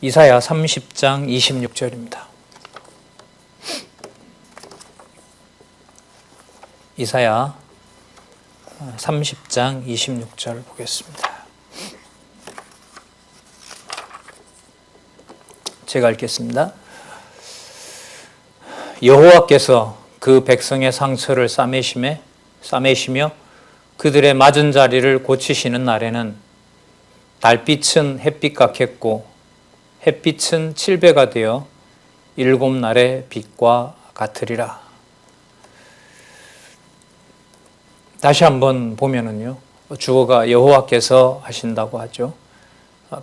이사야 30장 26절입니다. 이사야 30장 26절 보겠습니다. 제가 읽겠습니다. 여호와께서 그 백성의 상처를 싸매시며 그들의 맞은 자리를 고치시는 날에는 달빛은 햇빛 같겠고 햇빛은 칠배가 되어 일곱 날의 빛과 같으리라. 다시 한번 보면은요, 주어가 여호와께서 하신다고 하죠.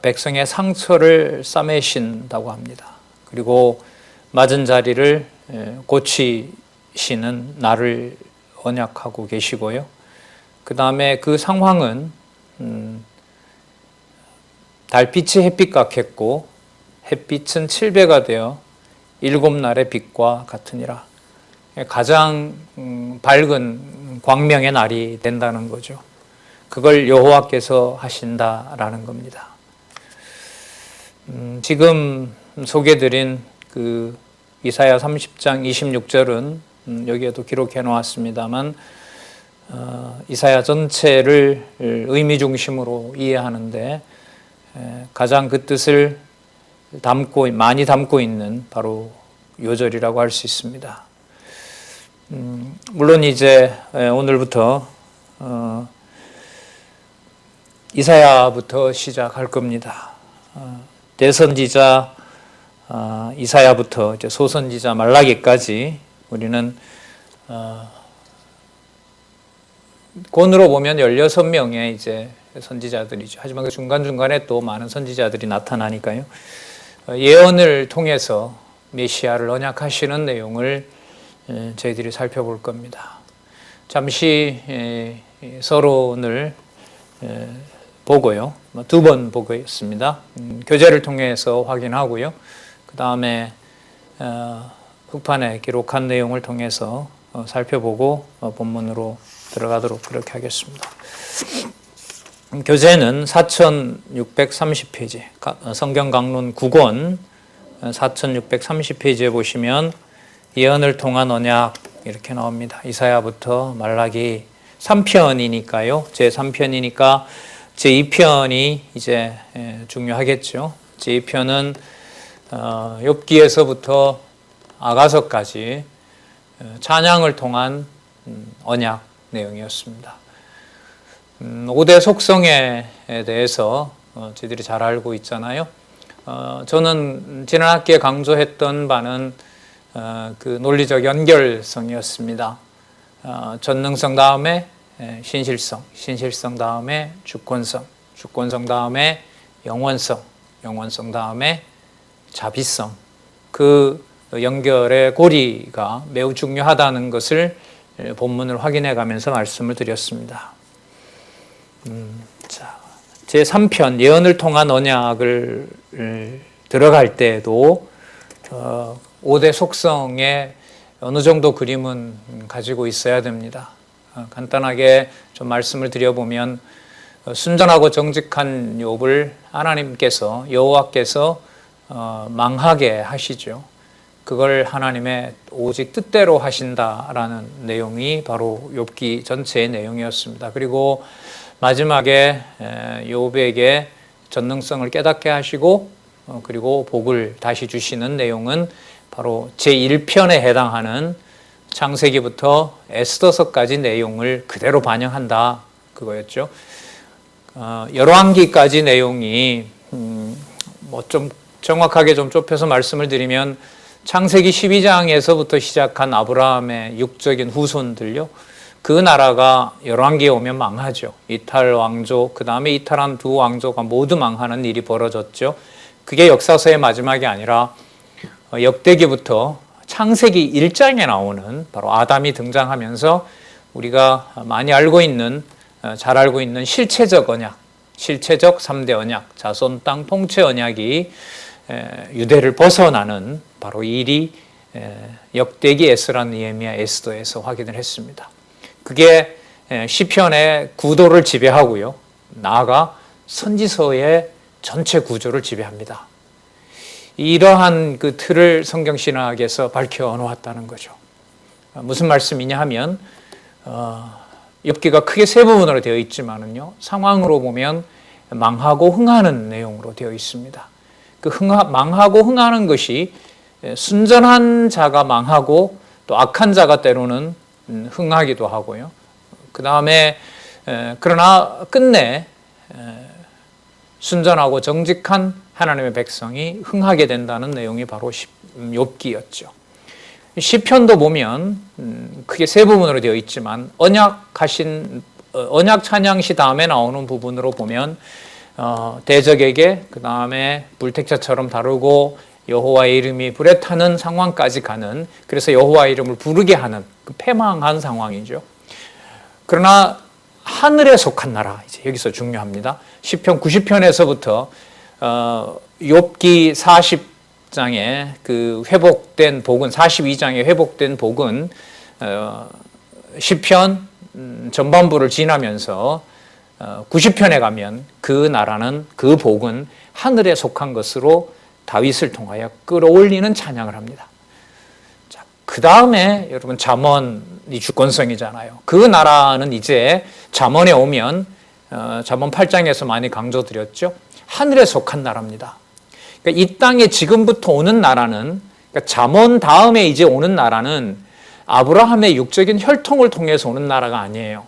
백성의 상처를 싸매신다고 합니다. 그리고 맞은 자리를 고치시는 날을 언약하고 계시고요. 그 다음에 그 상황은 달빛이 햇빛 같겠고 햇빛은 칠배가 되어 일곱 날의 빛과 같으니라. 가장 밝은 광명의 날이 된다는 거죠. 그걸 여호와께서 하신다라는 겁니다. 지금 소개드린 그 이사야 30장 26절은 여기에도 기록해 놓았습니다만 이사야 전체를 의미 중심으로 이해하는데 가장 그 뜻을 많이 담고 있는 바로 요절이라고 할 수 있습니다. 물론 이제 오늘부터 이사야부터 시작할 겁니다. 대선지자 이사야부터 이제 소선지자 말라기까지 우리는 권으로 보면 16명의 이제 선지자들이죠. 하지만 그 중간중간에 또 많은 선지자들이 나타나니까요. 예언을 통해서 메시아를 언약하시는 내용을 저희들이 살펴볼 겁니다. 잠시 서론을 보고요. 두 번 보겠습니다. 교재를 통해서 확인하고요. 그 다음에 흑판에 기록한 내용을 통해서 살펴보고 본문으로 들어가도록 그렇게 하겠습니다. 교재는 4630페이지, 성경 강론 9권 4630페이지에 보시면 예언을 통한 언약 이렇게 나옵니다. 이사야부터 말라기 3편이니까요. 제3편이니까 제2편이 이제 중요하겠죠. 제2편은 욥기에서부터 아가서까지 찬양을 통한 언약 내용이었습니다. 5대 속성에 대해서 저희들이 잘 알고 있잖아요. 저는 지난 학기에 강조했던 바는 그 논리적 연결성이었습니다. 전능성 다음에 신실성, 신실성 다음에 주권성, 주권성 다음에 영원성, 영원성 다음에 자비성. 그 연결의 고리가 매우 중요하다는 것을 본문을 확인해 가면서 말씀을 드렸습니다. 자, 제3편 예언을 통한 언약을 들어갈 때에도 5대 속성의 어느 정도 그림은 가지고 있어야 됩니다. 간단하게 좀 말씀을 드려보면 순전하고 정직한 욥을 하나님께서 여호와께서 망하게 하시죠. 그걸 하나님의 오직 뜻대로 하신다라는 내용이 바로 욥기 전체의 내용이었습니다. 그리고 마지막에 욥에게 전능성을 깨닫게 하시고 그리고 복을 다시 주시는 내용은 바로 제1편에 해당하는 창세기부터 에스더서까지 내용을 그대로 반영한다 그거였죠. 열왕기까지 내용이 뭐 좀 정확하게 좀 좁혀서 말씀을 드리면 창세기 12장에서부터 시작한 아브라함의 육적인 후손들요. 그 나라가 열왕기에 오면 망하죠. 이탈 왕족, 그 다음에 이탈한 두 왕조가 모두 망하는 일이 벌어졌죠. 그게 역사서의 마지막이 아니라 역대기부터 창세기 1장에 나오는 바로 아담이 등장하면서 우리가 많이 알고 있는, 잘 알고 있는 실체적 언약, 실체적 3대 언약, 자손 땅 통치 언약이 유대를 벗어나는 바로 이 일이 역대기, 에스라, 느헤미야, 에스더에서 확인을 했습니다. 그게 시편의 구도를 지배하고요. 나아가 선지서의 전체 구조를 지배합니다. 이러한 그 틀을 성경 신학에서 밝혀 놓았다는 거죠. 무슨 말씀이냐 하면 욥기가 크게 세 부분으로 되어 있지만은요, 상황으로 보면 망하고 흥하는 내용으로 되어 있습니다. 그 망하고 흥하는 것이 순전한 자가 망하고 또 악한 자가 때로는 흥하기도 하고요. 그 다음에 그러나 끝내 순전하고 정직한 하나님의 백성이 흥하게 된다는 내용이 바로 욥기였죠. 시편도 보면 크게 세 부분으로 되어 있지만 언약 찬양시 다음에 나오는 부분으로 보면 대적에게 그 다음에 불택자처럼 다루고 여호와의 이름이 불에 타는 상황까지 가는, 그래서 여호와의 이름을 부르게 하는 그 패망한 상황이죠. 그러나 하늘에 속한 나라, 이제 여기서 중요합니다. 시편 90편에서부터 욥기 40장에 그 회복된 복은, 42장에 회복된 복은 시편 전반부를 지나면서 90편에 가면 그 나라는, 그 복은 하늘에 속한 것으로 다윗을 통하여 끌어올리는 찬양을 합니다. 자, 그 다음에 여러분 잠언이 주권성이잖아요. 그 나라는 이제 잠언에 오면 잠언 8장에서 많이 강조드렸죠. 하늘에 속한 나라입니다. 그러니까 이 땅에 지금부터 오는 나라는, 그러니까 잠언 다음에 이제 오는 나라는 아브라함의 육적인 혈통을 통해서 오는 나라가 아니에요.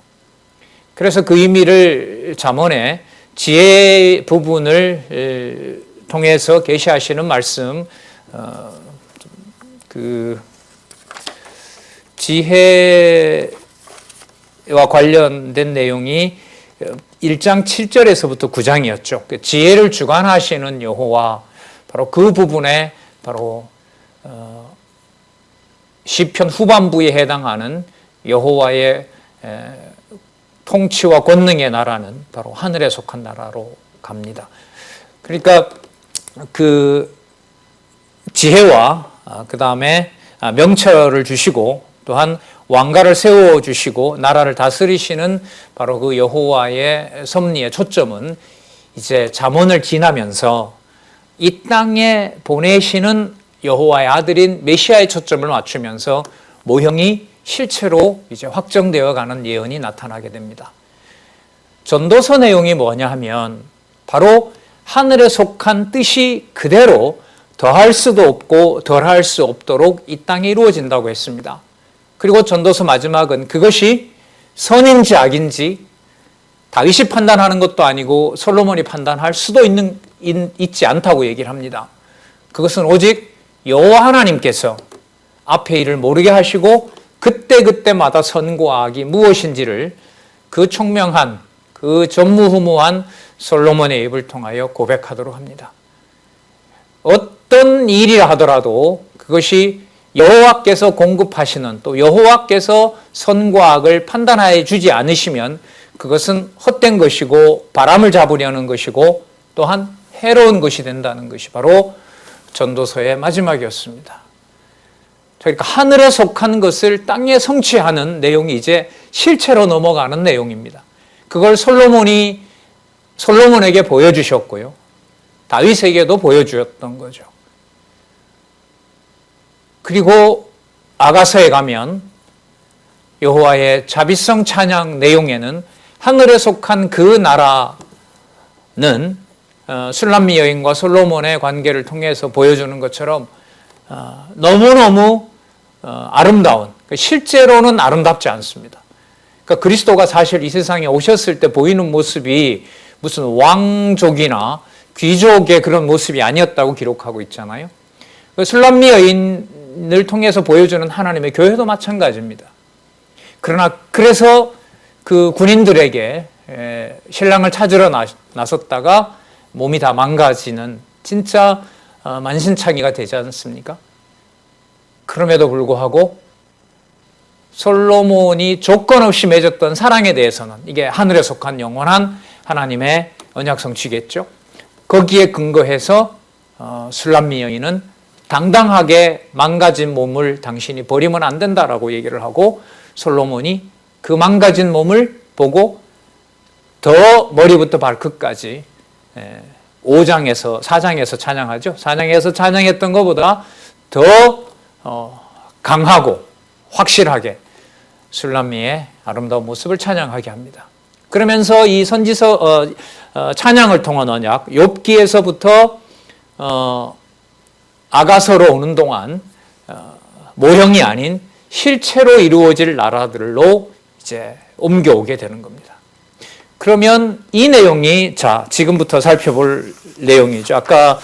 그래서 그 의미를 잠언의 지혜 부분을 통해서 계시하시는 말씀, 그 지혜와 관련된 내용이 1장 7절에서부터 9장이었죠. 지혜를 주관하시는 여호와, 바로 그 부분에 바로 시편 후반부에 해당하는 여호와의 통치와 권능의 나라는 바로 하늘에 속한 나라로 갑니다. 그러니까 그 지혜와 그 다음에 명철을 주시고 또한 왕가를 세워주시고 나라를 다스리시는 바로 그 여호와의 섭리의 초점은 이제 잠언을 지나면서 이 땅에 보내시는 여호와의 아들인 메시아의 초점을 맞추면서 모형이 실체로 이제 확정되어 가는 예언이 나타나게 됩니다. 전도서 내용이 뭐냐 하면 바로 하늘에 속한 뜻이 그대로 더할 수도 없고 덜할 수 없도록 이 땅에 이루어진다고 했습니다. 그리고 전도서 마지막은 그것이 선인지 악인지 다윗이 판단하는 것도 아니고 솔로몬이 판단할 수도 있지 않다고 얘기를 합니다. 그것은 오직 여호와 하나님께서 앞의 일을 모르게 하시고 그때그때마다 선과 악이 무엇인지를 그 총명한, 그 전무후무한 솔로몬의 입을 통하여 고백하도록 합니다. 어떤 일이라 하더라도 그것이 여호와께서 공급하시는, 또 여호와께서 선과 악을 판단하여 주지 않으시면 그것은 헛된 것이고 바람을 잡으려는 것이고 또한 해로운 것이 된다는 것이 바로 전도서의 마지막이었습니다. 그러니까 하늘에 속한 것을 땅에 성취하는 내용이 이제 실체로 넘어가는 내용입니다. 그걸 솔로몬에게 보여주셨고요. 다윗에게도 보여주었던 거죠. 그리고 아가서에 가면 여호와의 자비성 찬양 내용에는 하늘에 속한 그 나라는 술람미 여인과 솔로몬의 관계를 통해서 보여주는 것처럼 너무너무 아름다운, 실제로는 아름답지 않습니다. 그러니까 그리스도가 사실 이 세상에 오셨을 때 보이는 모습이 무슨 왕족이나 귀족의 그런 모습이 아니었다고 기록하고 있잖아요. 술람미 여인을 통해서 보여주는 하나님의 교회도 마찬가지입니다. 그러나 그래서 그 군인들에게 신랑을 찾으러 나섰다가 몸이 다 망가지는 진짜 만신창이가 되지 않습니까? 그럼에도 불구하고 솔로몬이 조건 없이 맺었던 사랑에 대해서는 이게 하늘에 속한 영원한 하나님의 언약 성취겠죠. 거기에 근거해서 술람미 여인은 당당하게 망가진 몸을 당신이 버리면 안 된다라고 얘기를 하고 솔로몬이 그 망가진 몸을 보고 더 머리부터 발끝까지 5장에서 4장에서 찬양하죠. 4장에서 찬양했던 것보다 더 강하고 확실하게 술람미의 아름다운 모습을 찬양하게 합니다. 그러면서 이 선지서 찬양을 통한 언약, 욥기에서부터 아가서로 오는 동안 모형이 아닌 실체로 이루어질 나라들로 이제 옮겨오게 되는 겁니다. 그러면 이 내용이 지금부터 살펴볼 내용이죠. 아까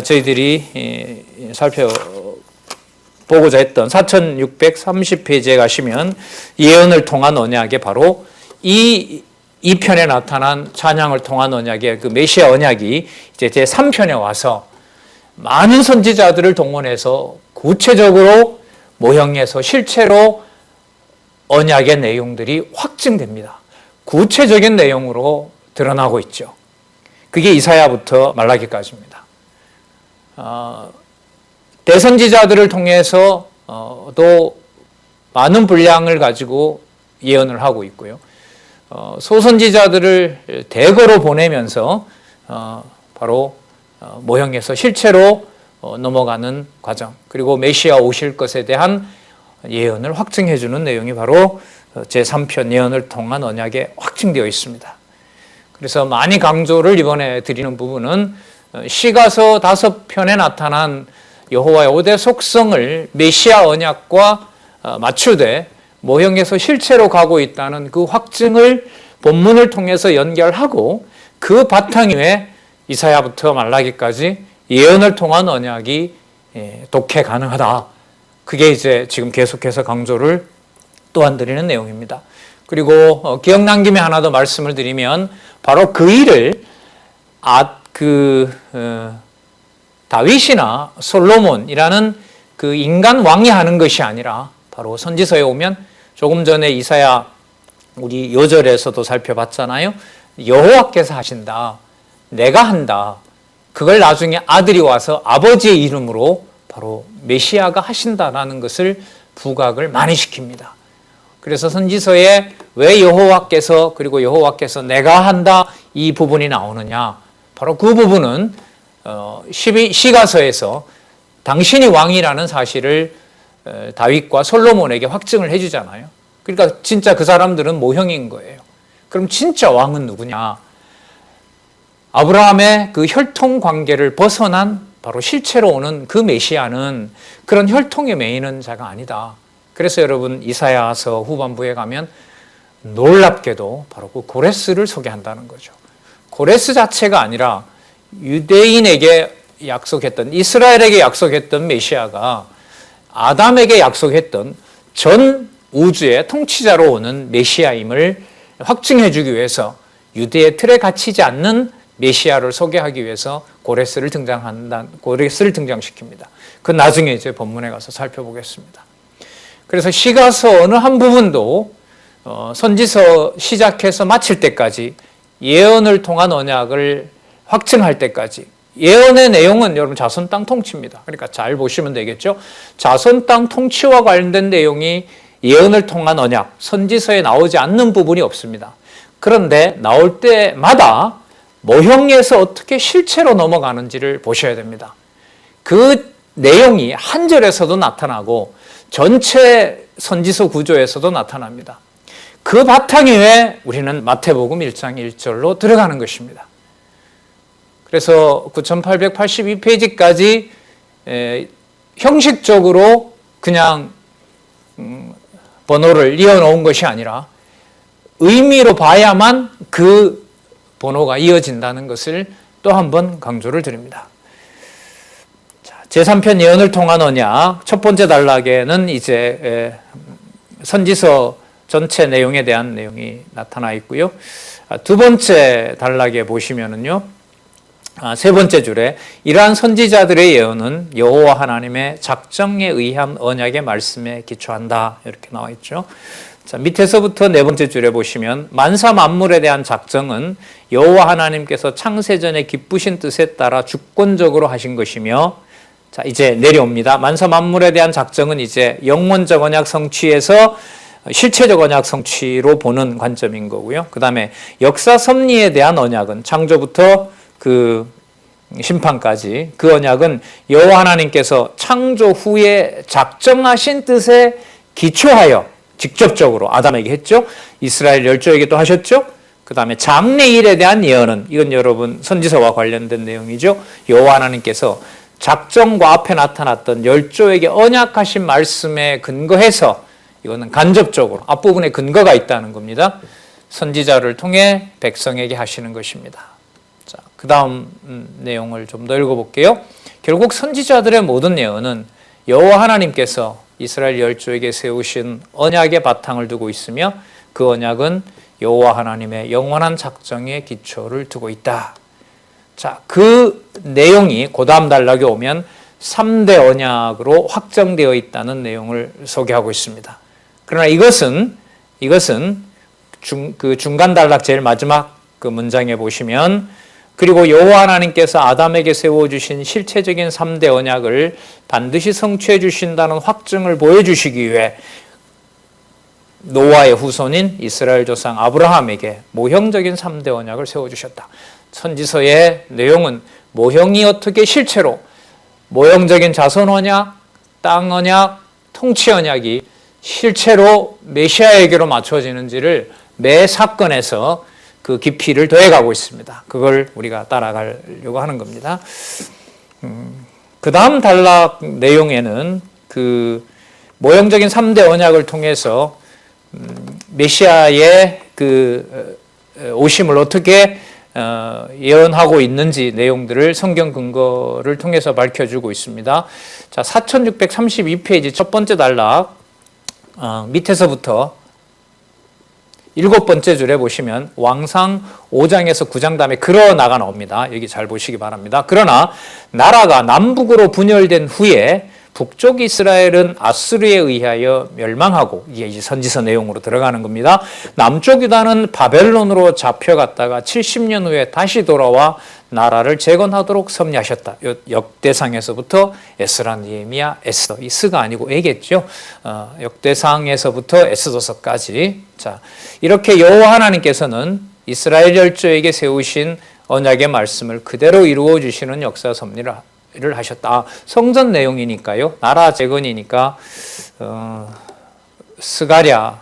저희들이 살펴보고자 했던 4630페이지에 가시면 예언을 통한 언약에 바로 이 편에 나타난 찬양을 통한 언약의 그 메시아 언약이 이제 제 3편에 와서 많은 선지자들을 동원해서 구체적으로 모형에서 실체로 언약의 내용들이 확증됩니다. 구체적인 내용으로 드러나고 있죠. 그게 이사야부터 말라기까지입니다. 대선지자들을 통해서 또 많은 분량을 가지고 예언을 하고 있고요. 소선지자들을 대거로 보내면서 바로 모형에서 실체로 넘어가는 과정, 그리고 메시아 오실 것에 대한 예언을 확증해 주는 내용이 바로 제3편 예언을 통한 언약에 확증되어 있습니다. 그래서 많이 강조를 이번에 드리는 부분은 시가서 5편에 나타난 여호와의 5대 속성을 메시아 언약과 맞추되 모형에서 실체로 가고 있다는 그 확증을 본문을 통해서 연결하고 그 바탕 위에 이사야부터 말라기까지 예언을 통한 언약이 독해 가능하다. 그게 이제 지금 계속해서 강조를 또한 드리는 내용입니다. 그리고 기억난 김에 하나 더 말씀을 드리면 바로 그 일을 다윗이나 솔로몬이라는 그 인간 왕이 하는 것이 아니라 바로 선지서에 오면 조금 전에 이사야 우리 요절에서도 살펴봤잖아요. 여호와께서 하신다. 내가 한다. 그걸 나중에 아들이 와서 아버지의 이름으로 바로 메시아가 하신다라는 것을 부각을 많이 시킵니다. 그래서 선지서에 왜 여호와께서 그리고 여호와께서 내가 한다 이 부분이 나오느냐. 바로 그 부분은 시가서에서 당신이 왕이라는 사실을 다윗과 솔로몬에게 확증을 해주잖아요. 그러니까 진짜 그 사람들은 모형인 거예요. 그럼 진짜 왕은 누구냐? 아브라함의 그 혈통 관계를 벗어난 바로 실체로 오는 그 메시아는 그런 혈통에 매이는 자가 아니다. 그래서 여러분 이사야서 후반부에 가면 놀랍게도 바로 그 고레스를 소개한다는 거죠. 고레스 자체가 아니라 유대인에게 약속했던, 이스라엘에게 약속했던 메시아가 아담에게 약속했던 전 우주의 통치자로 오는 메시아임을 확증해 주기 위해서 유대의 틀에 갇히지 않는 메시아를 소개하기 위해서 고레스를 등장시킵니다. 그 나중에 이제 본문에 가서 살펴보겠습니다. 그래서 시가서 어느 한 부분도 선지서 시작해서 마칠 때까지 예언을 통한 언약을 확증할 때까지 예언의 내용은 여러분 자손 땅 통치입니다. 그러니까 잘 보시면 되겠죠. 자손 땅 통치와 관련된 내용이 예언을 통한 언약, 선지서에 나오지 않는 부분이 없습니다. 그런데 나올 때마다 모형에서 어떻게 실체로 넘어가는지를 보셔야 됩니다. 그 내용이 한 절에서도 나타나고 전체 선지서 구조에서도 나타납니다. 그 바탕 위에 우리는 마태복음 1장 1절로 들어가는 것입니다. 그래서 9882페이지까지 형식적으로 그냥 번호를 이어놓은 것이 아니라 의미로 봐야만 그 번호가 이어진다는 것을 또 한 번 강조를 드립니다. 제3편 예언을 통한 언약 첫 번째 단락에는 이제 선지서 전체 내용에 대한 내용이 나타나 있고요. 두 번째 단락에 보시면은요. 세 번째 줄에 이러한 선지자들의 예언은 여호와 하나님의 작정에 의한 언약의 말씀에 기초한다. 이렇게 나와 있죠. 자, 밑에서부터 네 번째 줄에 보시면 만사 만물에 대한 작정은 여호와 하나님께서 창세전에 기쁘신 뜻에 따라 주권적으로 하신 것이며, 자, 이제 내려옵니다. 만사 만물에 대한 작정은 이제 영원적 언약 성취에서 실체적 언약 성취로 보는 관점인 거고요. 그 다음에 역사 섭리에 대한 언약은 창조부터 그 심판까지 그 언약은 여호와 하나님께서 창조 후에 작정하신 뜻에 기초하여 직접적으로 아담에게 했죠. 이스라엘 열조에게도 하셨죠. 그 다음에 장래일에 대한 예언은 이건 여러분 선지서와 관련된 내용이죠. 여호와 하나님께서 작정과 앞에 나타났던 열조에게 언약하신 말씀에 근거해서 이거는 간접적으로 앞부분에 근거가 있다는 겁니다. 선지자를 통해 백성에게 하시는 것입니다. 자, 그 다음 내용을 좀 더 읽어볼게요. 결국 선지자들의 모든 예언은 여호와 하나님께서 이스라엘 열조에게 세우신 언약의 바탕을 두고 있으며 그 언약은 여호와 하나님의 영원한 작정에 기초를 두고 있다. 자, 그 내용이 그 다음 단락에 오면 3대 언약으로 확정되어 있다는 내용을 소개하고 있습니다. 그러나 이것은 그 중간 단락 제일 마지막 그 문장에 보시면 그리고 여호와 하나님께서 아담에게 세워주신 실체적인 3대 언약을 반드시 성취해 주신다는 확증을 보여주시기 위해 노아의 후손인 이스라엘 조상 아브라함에게 모형적인 3대 언약을 세워주셨다. 선지서의 내용은 모형이 어떻게 실체로 모형적인 자손 언약, 땅 언약, 통치 언약이 실체로 메시아에게로 맞춰지는지를 매 사건에서 그 깊이를 더해가고 있습니다. 그걸 우리가 따라가려고 하는 겁니다. 그 다음 단락 내용에는 그 모형적인 3대 언약을 통해서 메시아의 그 오심을 어떻게 예언하고 있는지 내용들을 성경 근거를 통해서 밝혀주고 있습니다. 자, 4632페이지 첫 번째 단락 밑에서부터 7번째 줄에 보시면 왕상 5장에서 9장 다음에 그러나가 나옵니다. 여기 잘 보시기 바랍니다. 그러나 나라가 남북으로 분열된 후에 북쪽 이스라엘은 아수르에 의하여 멸망하고 이게 이제 선지서 내용으로 들어가는 겁니다. 남쪽 유다는 바벨론으로 잡혀갔다가 70년 후에 다시 돌아와 나라를 재건하도록 섭리하셨다. 역대상에서부터 에스라, 느헤미야, 에스더, 이 스가 아니고 에겠죠. 역대상에서부터 에스더서까지. 자, 이렇게 여호와 하나님께서는 이스라엘 열조에게 세우신 언약의 말씀을 그대로 이루어 주시는 역사 섭리를 하셨다. 성전 내용이니까요. 나라 재건이니까 스가랴,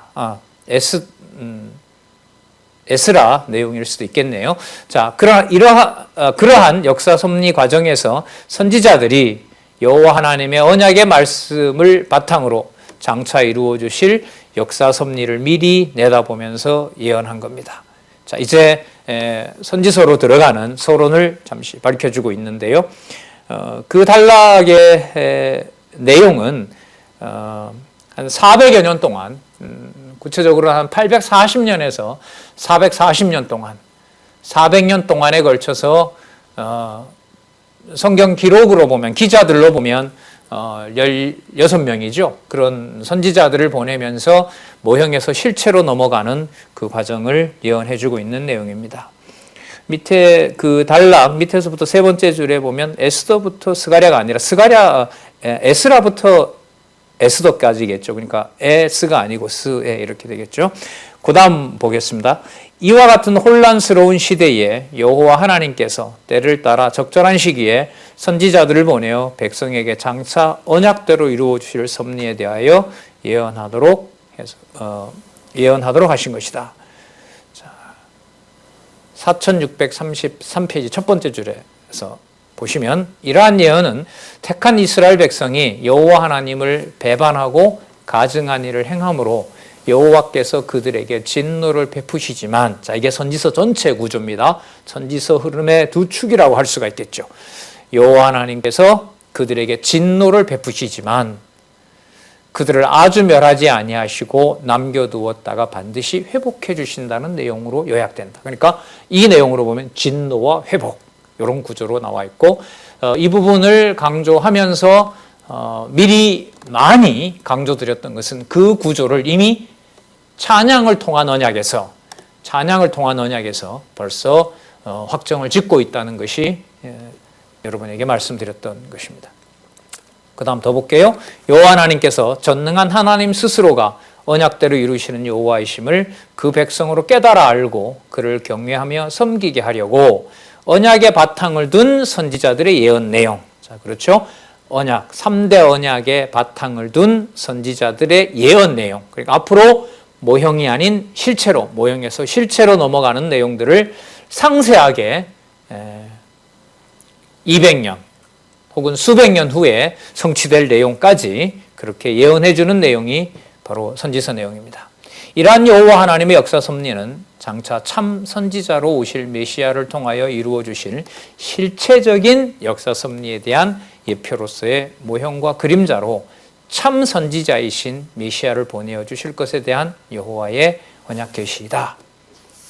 에스라 내용일 수도 있겠네요. 자, 그러한 역사 섭리 과정에서 선지자들이 여호와 하나님의 언약의 말씀을 바탕으로 장차 이루어 주실 역사 섭리를 미리 내다보면서 예언한 겁니다. 자, 이제 선지서로 들어가는 서론을 잠시 밝혀주고 있는데요. 그 단락의 내용은 한 400여 년 동안, 구체적으로 한 840년에서 440년 동안, 400년 동안에 걸쳐서 성경 기록으로 보면, 기자들로 보면 16명이죠. 그런 선지자들을 보내면서 모형에서 실체로 넘어가는 그 과정을 예언해주고 있는 내용입니다. 밑에 그 단락 밑에서부터 세 번째 줄에 보면 에스더부터 스가랴가 아니라 에스라부터 에스더까지겠죠. 그러니까 에스가 아니고 스에 이렇게 되겠죠. 그 다음 보겠습니다. 이와 같은 혼란스러운 시대에 여호와 하나님께서 때를 따라 적절한 시기에 선지자들을 보내어 백성에게 장차 언약대로 이루어 주실 섭리에 대하여 예언하도록 하신 것이다. 4633페이지 첫 번째 줄에서 보시면 이러한 예언은 택한 이스라엘 백성이 여호와 하나님을 배반하고 가증한 일을 행함으로 여호와께서 그들에게 진노를 베푸시지만, 자, 이게 선지서 전체 구조입니다. 선지서 흐름의 두 축이라고 할 수가 있겠죠. 여호와 하나님께서 그들에게 진노를 베푸시지만 그들을 아주 멸하지 아니하시고 남겨두었다가 반드시 회복해 주신다는 내용으로 요약된다. 그러니까 이 내용으로 보면 진노와 회복, 이런 구조로 나와 있고, 이 부분을 강조하면서 미리 많이 강조드렸던 것은 그 구조를 이미 찬양을 통한 언약에서 벌써 확정을 짓고 있다는 것이 여러분에게 말씀드렸던 것입니다. 그 다음 더 볼게요. 여호와 하나님께서 전능한 하나님 스스로가 언약대로 이루시는 여호와이심을 그 백성으로 깨달아 알고 그를 경외하며 섬기게 하려고 언약의 바탕을 둔 선지자들의 예언 내용. 자, 그렇죠? 언약, 3대 언약의 바탕을 둔 선지자들의 예언 내용. 그러니까 앞으로 모형이 아닌 실체로, 모형에서 실체로 넘어가는 내용들을 상세하게 200년 혹은 수백 년 후에 성취될 내용까지 그렇게 예언해 주는 내용이 바로 선지서 내용입니다. 이러한 여호와 하나님의 역사 섭리는 장차 참 선지자로 오실 메시아를 통하여 이루어 주실 실체적인 역사 섭리에 대한 예표로서의 모형과 그림자로 참 선지자이신 메시아를 보내어 주실 것에 대한 여호와의 언약 계시이다.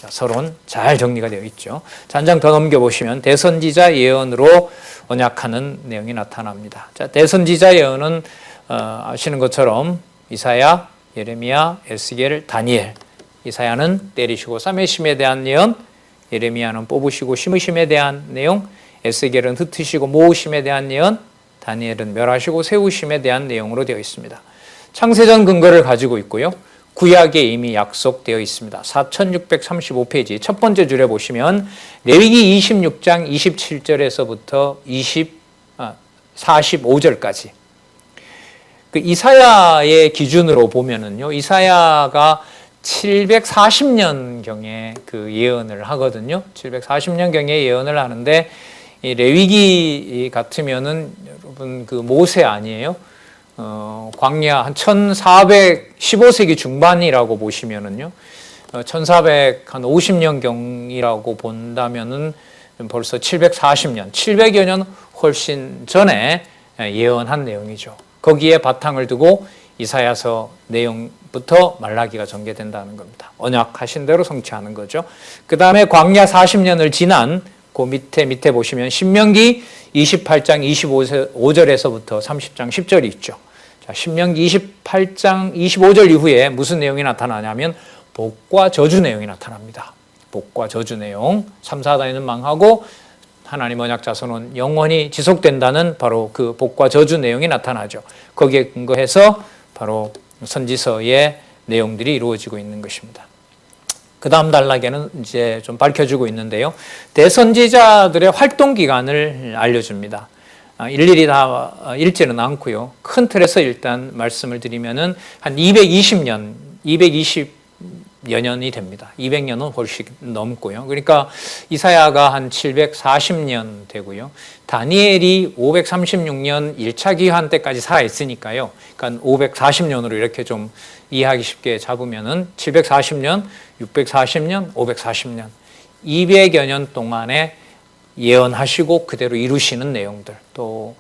자, 서론 잘 정리가 되어 있죠. 자, 한 장 더 넘겨보시면 대선지자 예언으로 언약하는 내용이 나타납니다. 자, 대선지자 예언은 아시는 것처럼 이사야, 예레미야, 에스겔, 다니엘. 이사야는 때리시고 싸매심에 대한 예언, 예레미야는 뽑으시고 심으심에 대한 내용, 에스겔은 흩으시고 모으심에 대한 예언, 다니엘은 멸하시고 세우심에 대한 내용으로 되어 있습니다. 창세전 근거를 가지고 있고요. 구약에 이미 약속되어 있습니다. 4635페이지 첫 번째 줄에 보시면 레위기 26장 27절에서부터 45절까지 그 이사야의 기준으로 보면은요, 이사야가 740년경에 그 예언을 하거든요. 740년경에 예언을 하는데 이 레위기 같으면은 여러분 그 모세 아니에요? 광야 한 1415세기 중반이라고 보시면은요, 1450년경이라고 본다면은 벌써 740년, 700여 년 훨씬 전에 예언한 내용이죠. 거기에 바탕을 두고 이사야서 내용부터 말라기가 전개된다는 겁니다. 언약하신 대로 성취하는 거죠. 그 다음에 광야 40년을 지난 그 밑에 보시면 신명기 28장 25절에서부터 30장 10절이 있죠. 자, 신명기 28장 25절 이후에 무슨 내용이 나타나냐면 복과 저주 내용이 나타납니다. 복과 저주 내용, 3, 4단위는 망하고 하나님 언약 자손은 영원히 지속된다는 바로 그 복과 저주 내용이 나타나죠. 거기에 근거해서 바로 선지서의 내용들이 이루어지고 있는 것입니다. 그 다음 단락에는 이제 좀 밝혀주고 있는데요. 대선지자들의 활동 기간을 알려줍니다. 일일이 다 읽지는 않고요. 큰 틀에서 일단 말씀을 드리면은 한 220년, 220여 년이 됩니다. 200년은 훨씬 넘고요. 그러니까 이사야가 한 740년 되고요. 다니엘이 536년 1차 기한 때까지 살아있으니까요. 그러니까 540년으로 이렇게 좀 이해하기 쉽게 잡으면은 740년, 640년, 540년, 200여 년 동안에 예언하시고 그대로 이루시는 내용들, 또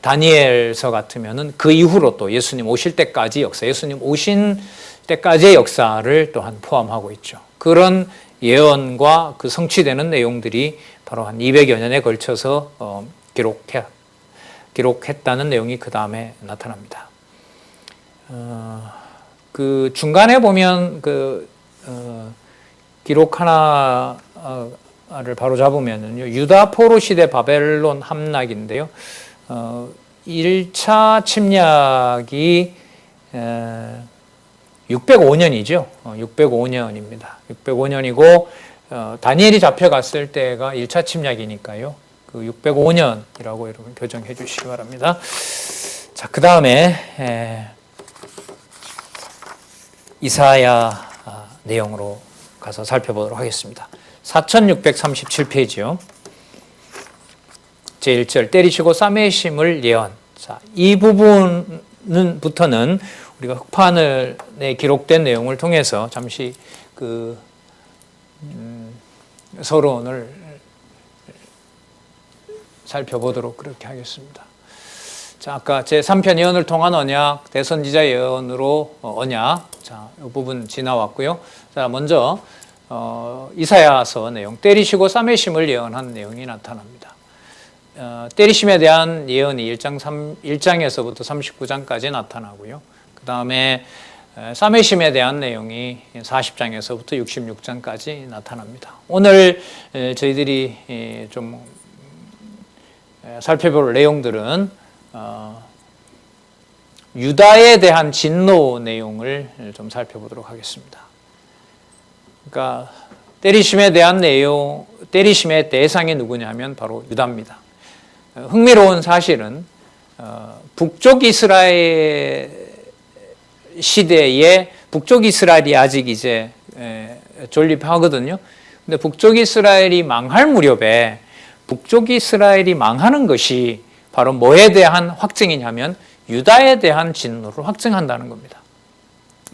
다니엘서 같으면은 그 이후로 또 예수님 오실 때까지 역사, 예수님 오신 때까지의 역사를 또한 포함하고 있죠. 그런 예언과 그 성취되는 내용들이 바로 한 200여 년에 걸쳐서 기록했다는 내용이 그 다음에 나타납니다. 그 중간에 보면 기록 하나를 바로 잡으면요, 유다 포로 시대 바벨론 함락인데요. 1차 침략이 605년이죠. 605년입니다. 605년이고 다니엘이 잡혀갔을 때가 1차 침략이니까요. 그 605년이라고 여러분 교정해 주시기 바랍니다. 자, 그 다음에 이사야 내용으로 가서 살펴보도록 하겠습니다. 4637페이지요. 제1절 때리시고 싸매심을 예언. 자, 이 부분부터는 우리가 흑판에 기록된 내용을 통해서 잠시 그 서론을 살펴보도록 그렇게 하겠습니다. 자, 아까 제3편 예언을 통한 언약, 대선지자 예언으로 언약. 자, 이 부분 지나왔고요. 자, 먼저 이사야서 내용, 때리시고 싸매심을 예언한 내용이 나타납니다. 때리심에 대한 예언이 1장에서부터 39장까지 나타나고요. 그 다음에 싸매심에 대한 내용이 40장에서부터 66장까지 나타납니다. 오늘 저희들이 좀 살펴볼 내용들은 유다에 대한 진노 내용을 좀 살펴보도록 하겠습니다. 그러니까 때리심에 대한 내용, 때리심의 대상이 누구냐면 바로 유다입니다. 흥미로운 사실은 북쪽 이스라엘 시대에 북쪽 이스라엘이 아직 이제 존립하거든요. 근데 북쪽 이스라엘이 망할 무렵에 북쪽 이스라엘이 망하는 것이 바로 뭐에 대한 확증이냐면 유다에 대한 진노를 확증한다는 겁니다.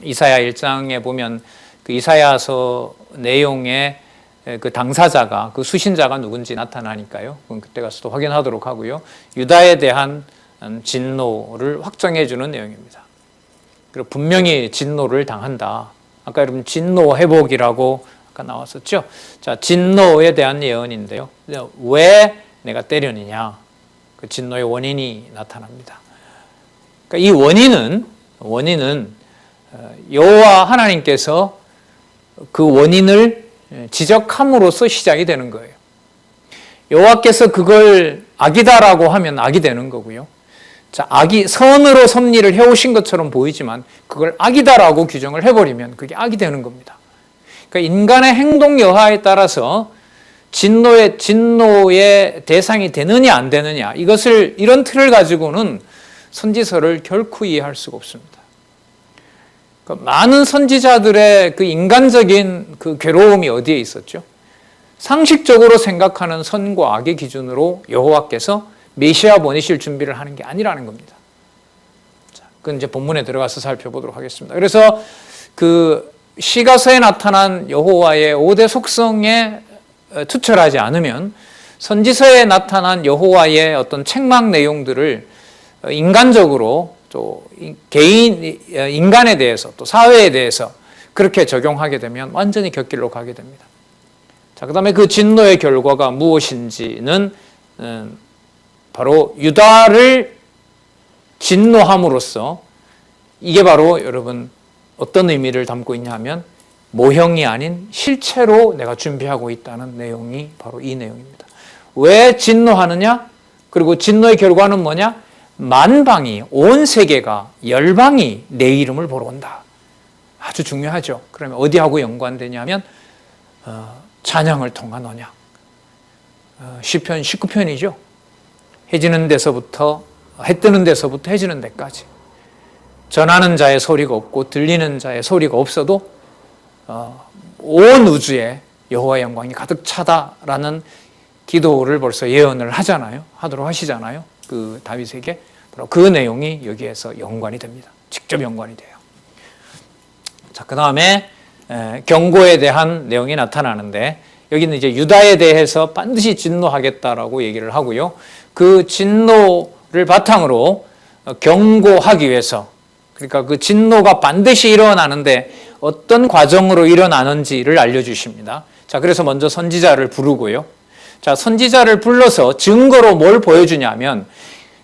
이사야 1장에 보면 그 이사야서 내용의 그 당사자가, 그 수신자가 누군지 나타나니까요. 그건 그때 가서 또 확인하도록 하고요. 유다에 대한 진노를 확정해 주는 내용입니다. 그리고 분명히 진노를 당한다. 아까 여러분 진노 회복이라고 아까 나왔었죠. 자, 진노에 대한 예언인데요. 왜 내가 때렸느냐? 그 진노의 원인이 나타납니다. 그러니까 이 원인은 여호와 하나님께서 그 원인을 지적함으로써 시작이 되는 거예요. 여호와께서 그걸 악이다라고 하면 악이 되는 거고요. 자, 악이 선으로 섭리를 해오신 것처럼 보이지만 그걸 악이다라고 규정을 해버리면 그게 악이 되는 겁니다. 그러니까 인간의 행동 여하에 따라서 진노의 대상이 되느냐 안 되느냐, 이런 틀을 가지고는 선지서를 결코 이해할 수가 없습니다. 그러니까 많은 선지자들의 그 인간적인 그 괴로움이 어디에 있었죠? 상식적으로 생각하는 선과 악의 기준으로 여호와께서 메시아 보내실 준비를 하는 게 아니라는 겁니다. 자, 그건 이제 본문에 들어가서 살펴보도록 하겠습니다. 그래서 그 시가서에 나타난 여호와의 5대 속성에 투철하지 않으면 선지서에 나타난 여호와의 어떤 책망 내용들을 인간적으로 또 인간에 대해서 또 사회에 대해서 그렇게 적용하게 되면 완전히 곁길로 가게 됩니다. 자, 그다음에 그 진노의 결과가 무엇인지는 바로 유다를 진노함으로써 이게 바로 여러분 어떤 의미를 담고 있냐 하면 모형이 아닌 실체로 내가 준비하고 있다는 내용이 바로 이 내용입니다. 왜 진노하느냐? 그리고 진노의 결과는 뭐냐? 만방이, 온 세계가, 열방이 내 이름을 보러 온다. 아주 중요하죠. 그러면 어디하고 연관되냐면 찬양을 통한 언약. 시편 19편이죠. 해 뜨는 데서부터 해 지는 데까지. 전하는 자의 소리가 없고 들리는 자의 소리가 없어도 온 우주에 여호와의 영광이 가득 차다라는 기도를 벌써 예언을 하도록 하시잖아요. 그 다윗에게. 바로 그 내용이 여기에서 연관이 됩니다. 직접 연관이 돼요. 자, 그 다음에 경고에 대한 내용이 나타나는데 여기는 이제 유다에 대해서 반드시 진노하겠다라고 얘기를 하고요. 그 진노를 바탕으로 경고하기 위해서, 그러니까 그 진노가 반드시 일어나는데 어떤 과정으로 일어나는지를 알려주십니다. 자, 그래서 먼저 선지자를 부르고요. 자, 선지자를 불러서 증거로 뭘 보여주냐면,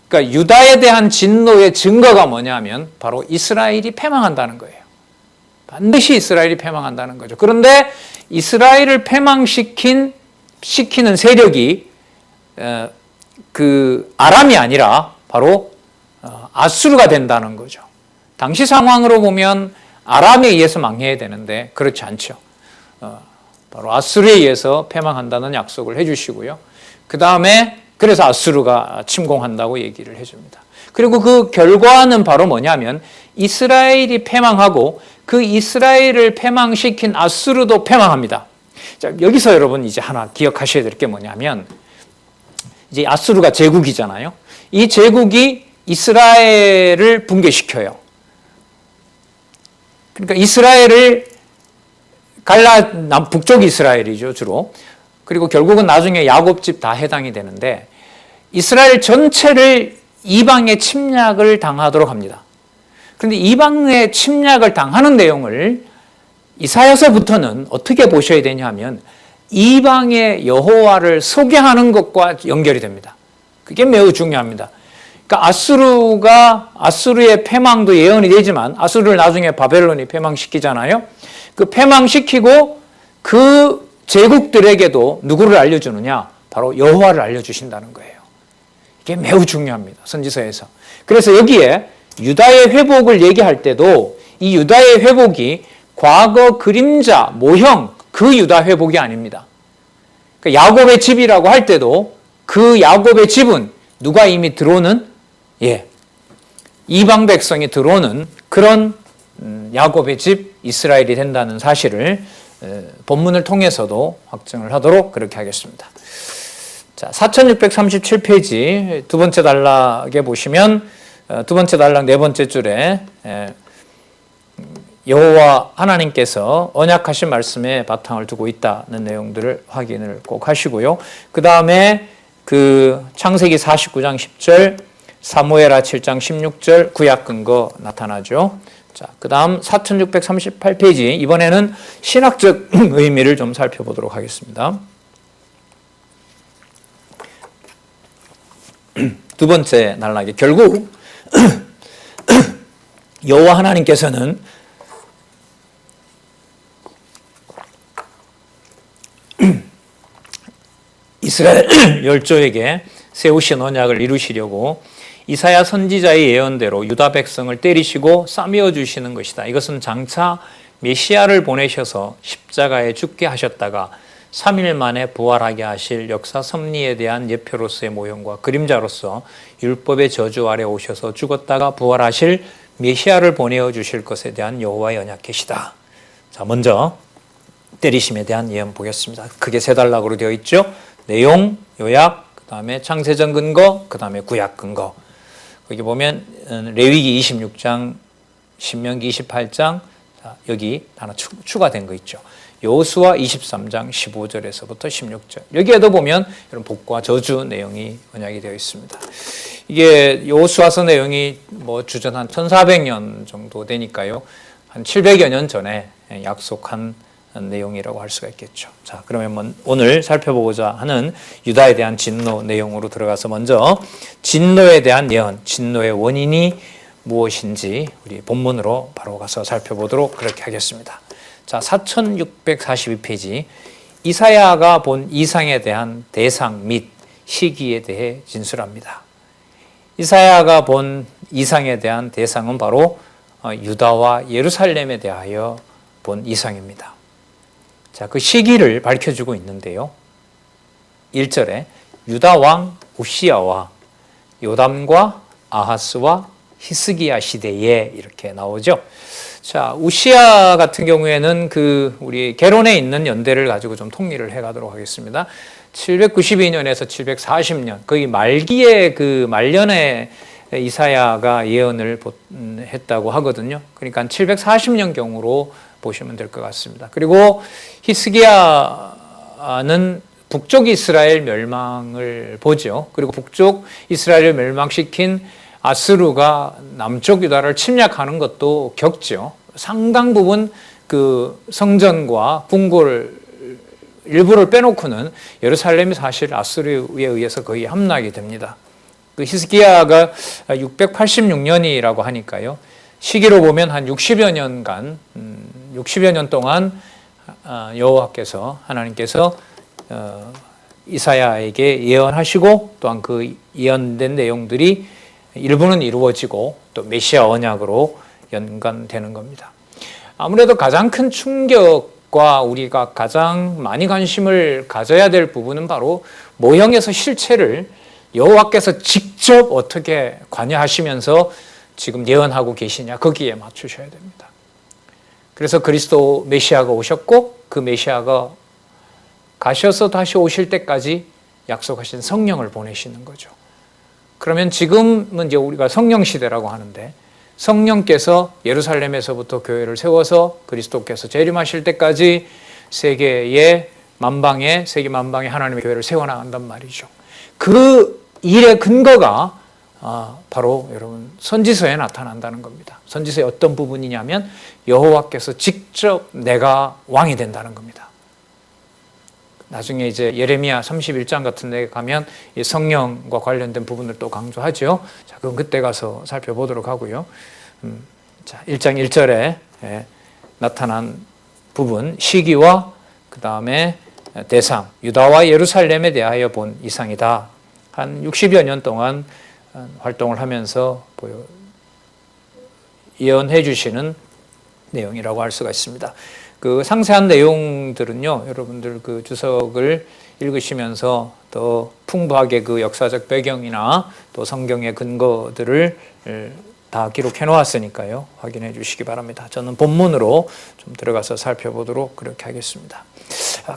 그러니까 유다에 대한 진노의 증거가 뭐냐면 바로 이스라엘이 패망한다는 거예요. 반드시 이스라엘이 패망한다는 거죠. 그런데 이스라엘을 패망시키는 세력이 그 아람이 아니라 바로 아수르가 된다는 거죠. 당시 상황으로 보면 아람에 의해서 망해야 되는데 그렇지 않죠. 바로 아수르에 의해서 패망한다는 약속을 해주시고요. 그 다음에 그래서 아수르가 침공한다고 얘기를 해줍니다. 그리고 그 결과는 바로 뭐냐면 이스라엘이 패망하고 그 이스라엘을 패망시킨 아수르도 패망합니다. 자, 여기서 여러분 이제 하나 기억하셔야 될 게 뭐냐면 이제 아수르가 제국이잖아요. 이 제국이 이스라엘을 붕괴시켜요. 그러니까 이스라엘을 북쪽 이스라엘이죠, 주로. 그리고 결국은 나중에 야곱집 다 해당이 되는데 이스라엘 전체를 이방의 침략을 당하도록 합니다. 그런데 이방의 침략을 당하는 내용을 이사야서부터는 어떻게 보셔야 되냐 하면 이방의 여호와를 소개하는 것과 연결이 됩니다. 그게 매우 중요합니다. 그러니까 아수르의 패망도 예언이 되지만 아수르를 나중에 바벨론이 패망시키잖아요. 그 패망시키고 그 제국들에게도 누구를 알려주느냐? 바로 여호와를 알려주신다는 거예요. 이게 매우 중요합니다. 선지서에서. 그래서 여기에 유다의 회복을 얘기할 때도 이 유다의 회복이 과거 그림자, 모형 그 유다 회복이 아닙니다. 그러니까 야곱의 집이라고 할 때도 그 야곱의 집은 누가 이미 들어오는 이방 백성이 들어오는 그런 야곱의 집 이스라엘이 된다는 사실을 본문을 통해서도 확증을 하도록 그렇게 하겠습니다. 자, 4637페이지 두 번째 단락에 보시면 두 번째 단락 네 번째 줄에 여호와 하나님께서 언약하신 말씀에 바탕을 두고 있다는 내용들을 확인을 꼭 하시고요. 그 다음에 그 창세기 49장 10절, 사무엘하 7장 16절 구약 근거 나타나죠. 자, 그 다음 4638페이지 이번에는 신학적 의미를 좀 살펴보도록 하겠습니다. 두 번째 단락에 결국 여호와 하나님께서는 이스라엘 열조에게 세우신 언약을 이루시려고 이사야 선지자의 예언대로 유다 백성을 때리시고 싸매어 주시는 것이다. 이것은 장차 메시아를 보내셔서 십자가에 죽게 하셨다가 3일 만에 부활하게 하실 역사 섭리에 대한 예표로서의 모형과 그림자로서 율법의 저주 아래 오셔서 죽었다가 부활하실 메시아를 보내어 주실 것에 대한 여호와의 언약 계시다. 자, 먼저 때리심에 대한 예언 보겠습니다. 크게 세 단락으로 되어 있죠. 내용, 요약, 그 다음에 창세전 근거, 그 다음에 구약 근거. 여기 보면 레위기 26장, 신명기 28장, 여기 하나 추가된 거 있죠. 여호수아 23장 15절에서부터 16절. 여기에도 보면 이런 복과 저주 내용이 언약이 되어 있습니다. 이게 여호수아서 내용이 뭐 주전 한 1400년 정도 되니까요. 한 700여 년 전에 약속한 내용이라고 할 수가 있겠죠. 자, 그러면 오늘 살펴보고자 하는 유다에 대한 진노 내용으로 들어가서 먼저 진노에 대한 예언, 진노의 원인이 무엇인지 우리 본문으로 바로 가서 살펴보도록 그렇게 하겠습니다. 자, 4642페이지 이사야가 본 이상에 대한 대상 및 시기에 대해 진술합니다. 이사야가 본 이상에 대한 대상은 바로 유다와 예루살렘에 대하여 본 이상입니다. 자, 그 시기를 밝혀주고 있는데요. 1절에 유다 왕 우시야와 요담과 아하스와 히스기야 시대에 이렇게 나오죠. 자, 우시야 같은 경우에는 그 우리 개론에 있는 연대를 가지고 좀 통일을 해 가도록 하겠습니다. 792년에서 740년, 거의 말기에 그 말년에 이사야가 예언을 했다고 하거든요. 그러니까 740년 경으로 보시면 될 것 같습니다. 그리고 히스기야는 북쪽 이스라엘 멸망을 보죠. 그리고 북쪽 이스라엘을 멸망시킨 아스루가 남쪽 유다를 침략하는 것도 겪죠. 상당 부분 그 성전과 궁궐 일부를 빼놓고는 예루살렘이 사실 아스루에 의해서 거의 함락이 됩니다. 그 히스기야가 686년이라고 하니까요. 시기로 보면 한 60여 년간 60여 년 동안 여호와께서 하나님께서 이사야에게 예언하시고 또한 그 예언된 내용들이 일부는 이루어지고 또 메시아 언약으로 연관되는 겁니다. 아무래도 가장 큰 충격과 우리가 가장 많이 관심을 가져야 될 부분은 바로 모형에서 실체를 여호와께서 직접 어떻게 관여하시면서 지금 예언하고 계시냐, 거기에 맞추셔야 됩니다. 그래서 그리스도 메시아가 오셨고 그 메시아가 가셔서 다시 오실 때까지 약속하신 성령을 보내시는 거죠. 그러면 지금은 이제 우리가 성령 시대라고 하는데 성령께서 예루살렘에서부터 교회를 세워서 그리스도께서 재림하실 때까지 세계 만방에 하나님의 교회를 세워나간단 말이죠. 그 일의 근거가 바로 여러분 선지서에 나타난다는 겁니다. 선지서의 어떤 부분이냐면 여호와께서 직접 내가 왕이 된다는 겁니다. 나중에 이제 예레미야 31장 같은 데 가면 이 성령과 관련된 부분을 또 강조하죠. 자, 그럼 그때 가서 살펴보도록 하고요. 자, 1장 1절에 나타난 부분, 시기와 그 다음에 대상, 유다와 예루살렘에 대하여 본 이상이다. 한 60여 년 동안 활동을 하면서 예언해 주시는 내용이라고 할 수가 있습니다. 그 상세한 내용들은요, 여러분들 그 주석을 읽으시면서 더 풍부하게 그 역사적 배경이나 또 성경의 근거들을 다 기록해 놓았으니까요, 확인해 주시기 바랍니다. 저는 본문으로 좀 들어가서 살펴보도록 그렇게 하겠습니다.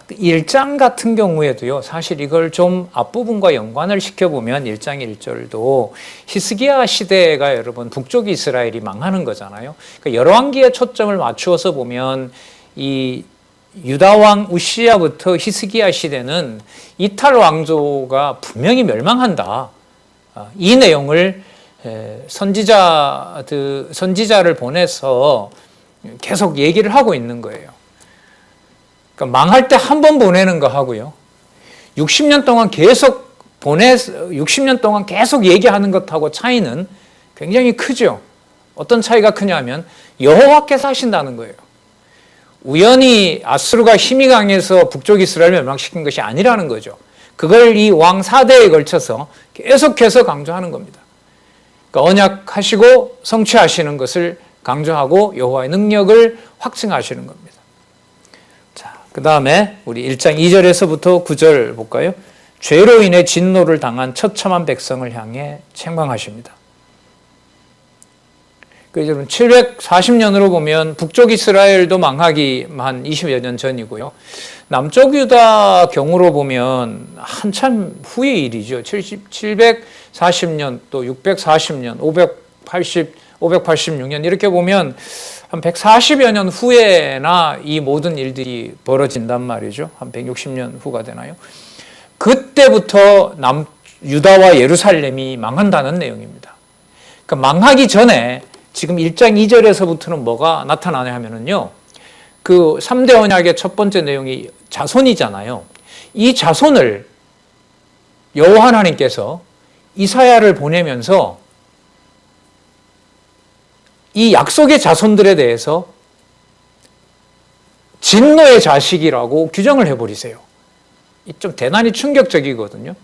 1장 같은 경우에도요, 사실 이걸 좀 앞부분과 연관을 시켜보면 1장 1절도 히스기야 시대가 여러분 북쪽 이스라엘이 망하는 거잖아요. 그러니까 열왕기에 초점을 맞추어서 보면 이 유다 왕 우시야부터 히스기야 시대는 이탈 왕조가 분명히 멸망한다. 이 내용을 선지자를 보내서 계속 얘기를 하고 있는 거예요. 그러니까 망할 때 한 번 보내는 거 하고요, 60년 동안 계속 얘기하는 것하고 차이는 굉장히 크죠. 어떤 차이가 크냐면 여호와께서 하신다는 거예요. 우연히 아수르가 힘이 강해서 북쪽 이스라엘을 멸망시킨 것이 아니라는 거죠. 그걸 이 왕 4대에 걸쳐서 계속해서 강조하는 겁니다. 그러니까 언약하시고 성취하시는 것을 강조하고 여호와의 능력을 확증하시는 겁니다. 자, 그 다음에 우리 1장 2절에서부터 9절 볼까요? 죄로 인해 진노를 당한 처참한 백성을 향해 책망하십니다. 여러분 740년으로 보면 북쪽 이스라엘도 망하기 한 20여 년 전이고요. 남쪽 유다 경우로 보면 한참 후의 일이죠. 740년 또 640년, 586년 이렇게 보면 한 140여 년 후에나 이 모든 일들이 벌어진단 말이죠. 한 160년 후가 되나요? 그때부터 유다와 예루살렘이 망한다는 내용입니다. 그러니까 망하기 전에 지금 1장 2절에서부터는 뭐가 나타나냐 하면은요, 그 3대 언약의 첫 번째 내용이 자손이잖아요. 이 자손을 여호와 하나님께서 이사야를 보내면서 이 약속의 자손들에 대해서 진노의 자식이라고 규정을 해버리세요. 좀 대단히 충격적이거든요.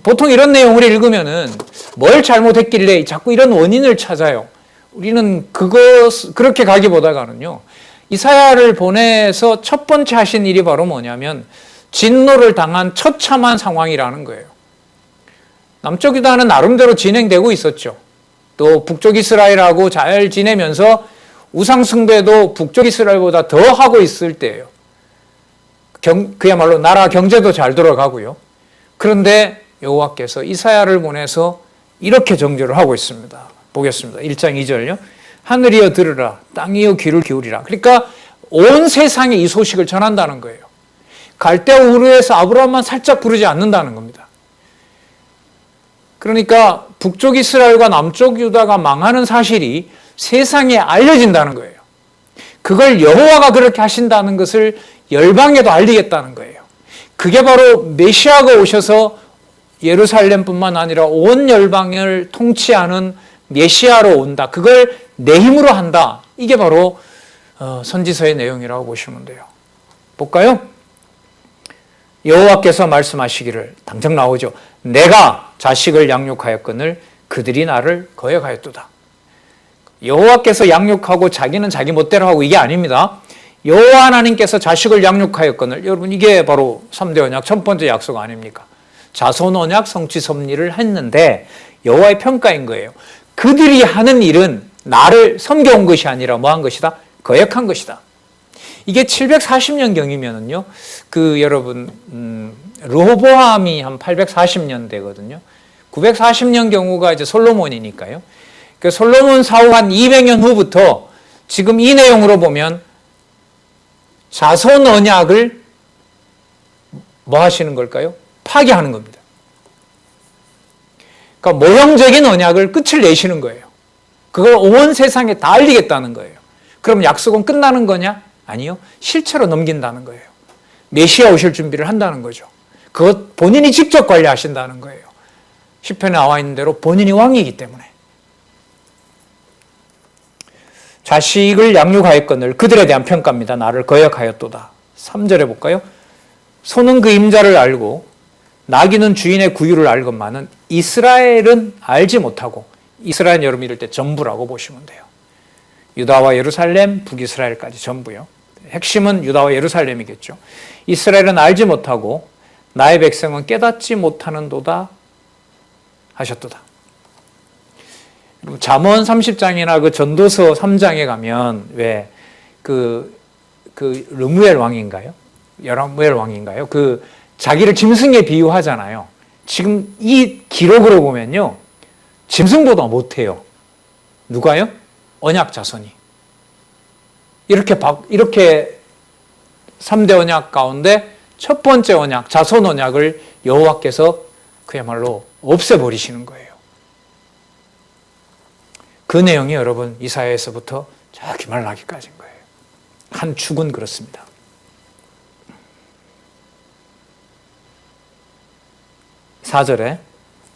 보통 이런 내용을 읽으면은 뭘 잘못했길래 자꾸 이런 원인을 찾아요. 우리는 그렇게 가기보다가는요, 이사야를 보내서 첫 번째 하신 일이 바로 뭐냐면 진노를 당한 처참한 상황이라는 거예요. 남쪽 유다는 나름대로 진행되고 있었죠. 또 북쪽 이스라엘하고 잘 지내면서 우상 숭배도 북쪽 이스라엘보다 더 하고 있을 때예요. 그야말로 나라 경제도 잘 돌아가고요. 그런데 여호와께서 이사야를 보내서 이렇게 정죄를 하고 있습니다. 보겠습니다. 1장 2절요. 하늘이여 들으라, 땅이여 귀를 기울이라. 그러니까 온 세상에 이 소식을 전한다는 거예요. 갈대아 우르에서 아브라함만 살짝 부르지 않는다는 겁니다. 그러니까 북쪽 이스라엘과 남쪽 유다가 망하는 사실이 세상에 알려진다는 거예요. 그걸 여호와가 그렇게 하신다는 것을 열방에도 알리겠다는 거예요. 그게 바로 메시아가 오셔서 예루살렘뿐만 아니라 온 열방을 통치하는 메시아로 온다. 그걸 내 힘으로 한다. 이게 바로 선지서의 내용이라고 보시면 돼요. 볼까요? 여호와께서 말씀하시기를, 당장 나오죠. 내가 자식을 양육하였거늘 그들이 나를 거역하였도다. 여호와께서 양육하고 자기는 자기 멋대로 하고 이게 아닙니다. 여호와 하나님께서 자식을 양육하였거늘, 여러분 이게 바로 3대 언약 첫 번째 약속 아닙니까? 자손 언약 성취 섭리를 했는데 여호와의 평가인 거예요. 그들이 하는 일은 나를 섬겨온 것이 아니라 뭐 한 것이다? 거역한 것이다. 이게 740년경이면은요, 여러분, 르호보암이 한 840년 되거든요. 940년 경우가 이제 솔로몬이니까요. 그 솔로몬 사후 한 200년 후부터 지금 이 내용으로 보면 자손 언약을 뭐 하시는 걸까요? 파기하는 겁니다. 그러니까 모형적인 언약을 끝을 내시는 거예요. 그걸 온 세상에 다 알리겠다는 거예요. 그럼 약속은 끝나는 거냐? 아니요. 실체로 넘긴다는 거예요. 메시아 오실 준비를 한다는 거죠. 그것 본인이 직접 관리하신다는 거예요. 시편에 나와 있는 대로 본인이 왕이기 때문에. 자식을 양육하였거늘 그들에 대한 평가입니다. 나를 거역하였도다. 3절에 볼까요? 소는 그 임자를 알고 나귀는 주인의 구유를 알건만은 이스라엘은 알지 못하고, 이스라엘 여러분 이럴 때 전부라고 보시면 돼요. 유다와 예루살렘, 북이스라엘까지 전부요. 핵심은 유다와 예루살렘이겠죠. 이스라엘은 알지 못하고 나의 백성은 깨닫지 못하는도다 하셨도다. 잠언 30장이나 그 전도서 3장에 가면 왜 르무엘 왕인가요? 여라무엘 왕인가요? 그 자기를 짐승에 비유하잖아요. 지금 이 기록으로 보면요, 짐승보다 못해요. 누가요? 언약 자손이. 이렇게 3대 언약 가운데 첫 번째 언약, 자손 언약을 여호와께서 그야말로 없애버리시는 거예요. 그 내용이 여러분 이사야에서부터 저기 말라기까지인 거예요. 한 축은 그렇습니다. 사절에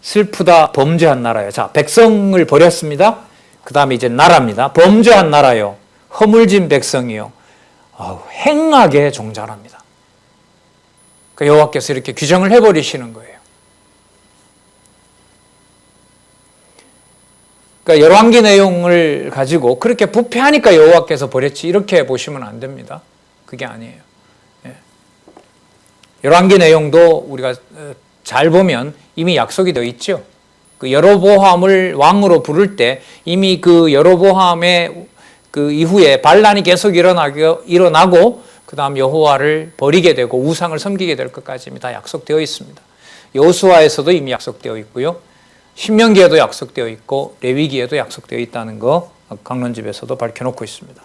슬프다 범죄한 나라요. 자, 백성을 버렸습니다. 그 다음에 이제 나라입니다. 범죄한 나라요. 허물진 백성이요. 행하게 종살합니다. 그러니까 여호와께서 이렇게 규정을 해버리시는 거예요. 그러니까 열왕기 내용을 가지고 그렇게 부패하니까 여호와께서 버렸지 이렇게 보시면 안 됩니다. 그게 아니에요. 열왕기 내용도 우리가 잘 보면 이미 약속이 되어 있죠. 그 여로보암을 왕으로 부를 때 이미 그 여로보암의 그 이후에 반란이 계속 일어나고 그 다음 여호와를 버리게 되고 우상을 섬기게 될 것까지 다 약속되어 있습니다. 여호수아에서도 이미 약속되어 있고요. 신명기에도 약속되어 있고 레위기에도 약속되어 있다는 거 강론집에서도 밝혀놓고 있습니다.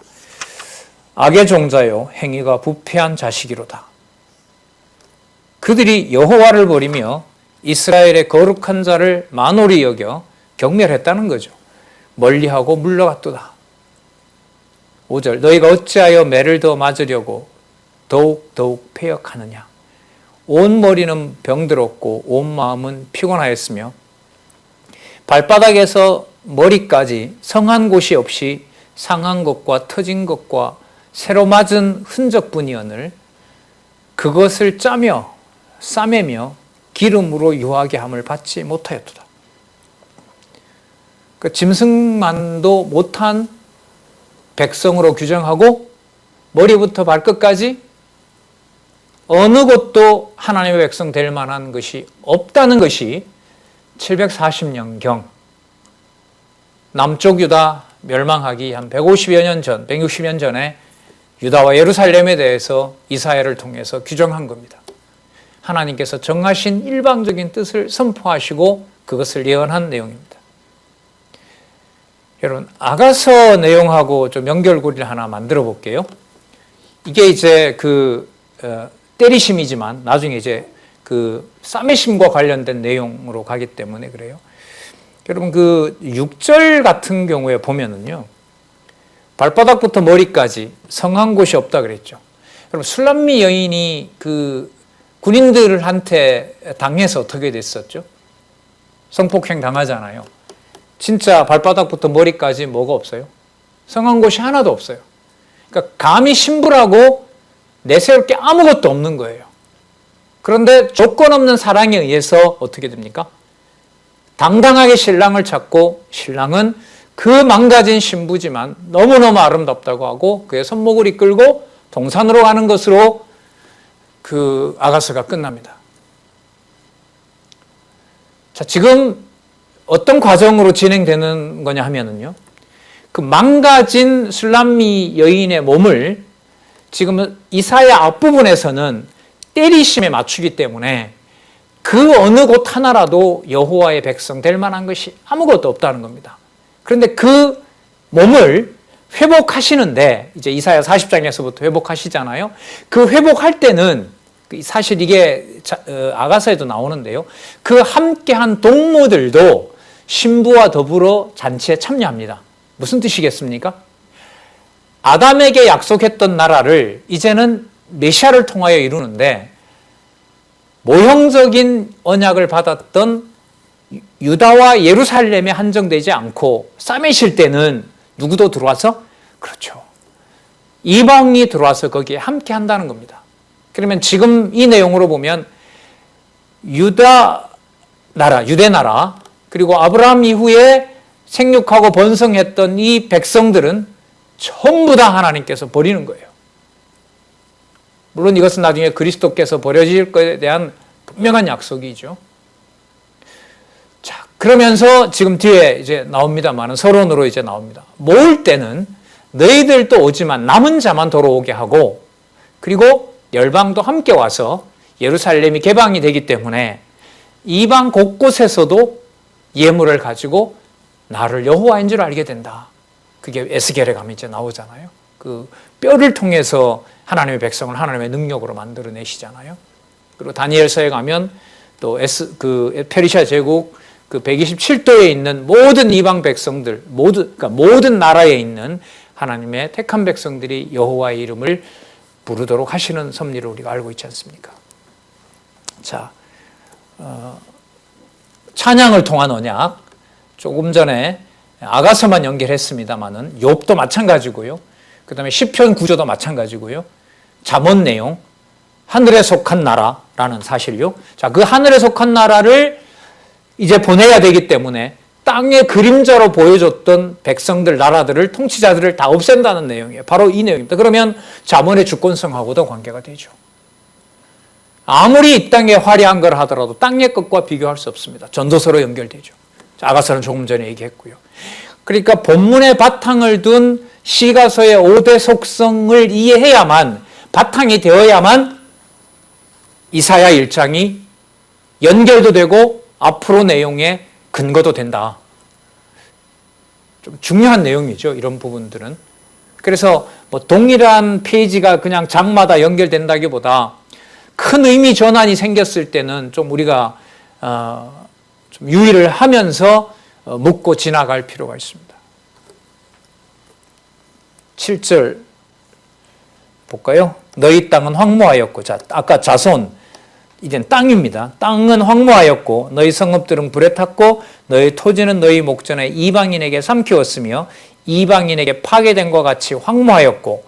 악의 종자요 행위가 부패한 자식이로다. 그들이 여호와를 버리며 이스라엘의 거룩한 자를 만홀히 여겨 경멸했다는 거죠. 멀리하고 물러갔도다. 5절 너희가 어찌하여 매를 더 맞으려고 더욱 패역하느냐. 온 머리는 병들었고 온 마음은 피곤하였으며 발바닥에서 머리까지 성한 곳이 없이 상한 것과 터진 것과 새로 맞은 흔적뿐이오늘 그것을 짜며 싸매며 기름으로 유하게 함을 받지 못하였도다. 그러니까 짐승만도 못한 백성으로 규정하고 머리부터 발끝까지 어느 곳도 하나님의 백성 될 만한 것이 없다는 것이 740년경 남쪽 유다 멸망하기 한 150여 년 전, 160년 전에 유다와 예루살렘에 대해서 이사야를 통해서 규정한 겁니다. 하나님께서 정하신 일방적인 뜻을 선포하시고 그것을 예언한 내용입니다. 여러분, 아가서 내용하고 좀 연결고리를 하나 만들어 볼게요. 이게 이제 때리심이지만 나중에 이제 싸매심과 관련된 내용으로 가기 때문에 그래요. 여러분, 6절 같은 경우에 보면은요, 발바닥부터 머리까지 성한 곳이 없다 그랬죠. 여러분, 술람미 여인이 군인들한테 당해서 어떻게 됐었죠? 성폭행 당하잖아요. 진짜 발바닥부터 머리까지 뭐가 없어요? 성한 곳이 하나도 없어요. 그러니까 감히 신부라고 내세울 게 아무것도 없는 거예요. 그런데 조건 없는 사랑에 의해서 어떻게 됩니까? 당당하게 신랑을 찾고 신랑은 그 망가진 신부지만 너무너무 아름답다고 하고 그의 손목을 이끌고 동산으로 가는 것으로 아가서가 끝납니다. 자, 지금 어떤 과정으로 진행되는 거냐 하면은요, 그 망가진 술람미 여인의 몸을 지금 이사야 앞부분에서는 때리심에 맞추기 때문에 그 어느 곳 하나라도 여호와의 백성 될 만한 것이 아무것도 없다는 겁니다. 그런데 그 몸을 회복하시는데 이제 이사야 40장에서부터 회복하시잖아요. 그 회복할 때는 사실 이게 아가서에도 나오는데요. 그 함께한 동무들도 신부와 더불어 잔치에 참여합니다. 무슨 뜻이겠습니까? 아담에게 약속했던 나라를 이제는 메시아를 통하여 이루는데 모형적인 언약을 받았던 유다와 예루살렘에 한정되지 않고 싸매실 때는 누구도 들어와서 그렇죠. 이방이 들어와서 거기에 함께 한다는 겁니다. 그러면 지금 이 내용으로 보면 유다 나라, 유대 나라, 그리고 아브라함 이후에 생육하고 번성했던 이 백성들은 전부 다 하나님께서 버리는 거예요. 물론 이것은 나중에 그리스도께서 버려질 것에 대한 분명한 약속이죠. 자, 그러면서 지금 뒤에 이제 나옵니다만은 서론으로 이제 나옵니다. 모을 때는 너희들도 오지만 남은 자만 돌아오게 하고, 그리고 열방도 함께 와서 예루살렘이 개방이 되기 때문에 이방 곳곳에서도 예물을 가지고 나를 여호와인 줄 알게 된다. 그게 에스겔에 가면 이제 나오잖아요. 그 뼈를 통해서 하나님의 백성을 하나님의 능력으로 만들어내시잖아요. 그리고 다니엘서에 가면 또 페르시아 제국 그 127도에 있는 모든 이방 백성들, 그러니까 모든 나라에 있는 하나님의 택한 백성들이 여호와의 이름을 부르도록 하시는 섭리를 우리가 알고 있지 않습니까? 자, 찬양을 통한 언약, 조금 전에 아가서만 연결했습니다만은 욥도 마찬가지고요. 그 다음에 시편 구조도 마찬가지고요. 잠언 내용, 하늘에 속한 나라라는 사실요. 자, 그 하늘에 속한 나라를 이제 보내야 되기 때문에 땅의 그림자로 보여줬던 백성들, 나라들을, 통치자들을 다 없앤다는 내용이에요. 바로 이 내용입니다. 그러면 잠언의 주권성하고도 관계가 되죠. 아무리 이 땅에 화려한 걸 하더라도 땅의 것과 비교할 수 없습니다. 전도서로 연결되죠. 아가서는 조금 전에 얘기했고요. 그러니까 본문의 바탕을 둔 시가서의 5대 속성을 이해해야만, 바탕이 되어야만 이사야 1장이 연결도 되고 앞으로 내용의 근거도 된다. 좀 중요한 내용이죠, 이런 부분들은. 그래서 뭐 동일한 페이지가 그냥 장마다 연결된다기보다 큰 의미 전환이 생겼을 때는 좀 우리가 좀 유의를 하면서 묻고 지나갈 필요가 있습니다. 7절 볼까요? 너희 땅은 황무하였고, 자, 아까 자손, 이젠 땅입니다. 땅은 황무하였고 너희 성읍들은 불에 탔고 너희 토지는 너희 목전에 이방인에게 삼키웠으며 이방인에게 파괴된 것 같이 황무하였고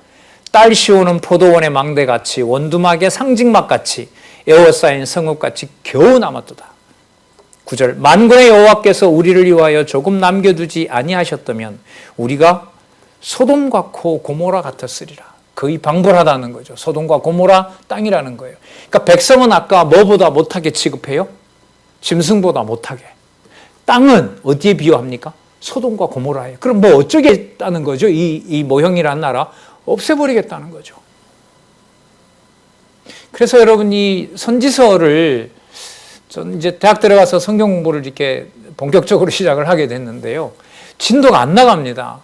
딸 씌우는 포도원의 망대같이 원두막의 상징막같이 에워싸인 성읍같이 겨우 남았도다. 9절 만군의 여호와께서 우리를 위하여 조금 남겨두지 아니하셨다면 우리가 소돔과 고모라 같았으리라. 거의 방불하다는 거죠. 소돔과 고모라 땅이라는 거예요. 그러니까 백성은 아까 뭐보다 못하게 취급해요? 짐승보다 못하게. 땅은 어디에 비유합니까? 소돔과 고모라예요. 그럼 뭐 어쩌겠다는 거죠? 이 모형이라는 나라 없애버리겠다는 거죠. 그래서 여러분 이 선지서를 전 이제 대학 들어가서 성경 공부를 이렇게 본격적으로 시작을 하게 됐는데요. 진도가 안 나갑니다.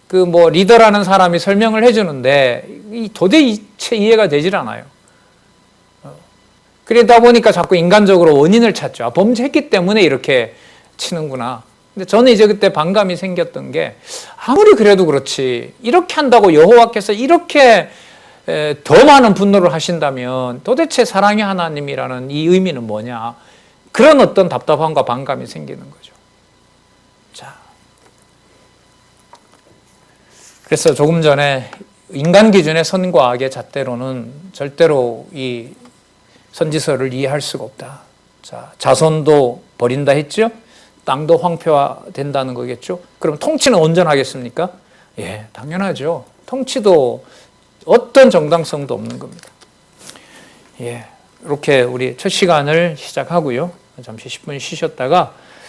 그 뭐 리더라는 사람이 설명을 해주는데 도대체 이해가 되질 않아요. 그러다 보니까 자꾸 인간적으로 원인을 찾죠. 범죄했기 때문에 이렇게 치는구나. 근데 저는 이제 그때 반감이 생겼던 게 아무리 그래도 그렇지 이렇게 한다고 여호와께서 이렇게 더 많은 분노를 하신다면 도대체 사랑의 하나님이라는 이 의미는 뭐냐. 그런 어떤 답답함과 반감이 생기는 거죠. 자, 그래서 조금 전에 인간 기준의 선과 악의 잣대로는 절대로 이 선지서를 이해할 수가 없다. 자, 자손도 버린다 했죠? 땅도 황폐화된다는 거겠죠? 그럼 통치는 온전하겠습니까? 예, 당연하죠. 통치도 어떤 정당성도 없는 겁니다. 예, 이렇게 우리 첫 시간을 시작하고요. 잠시 10분 쉬셨다가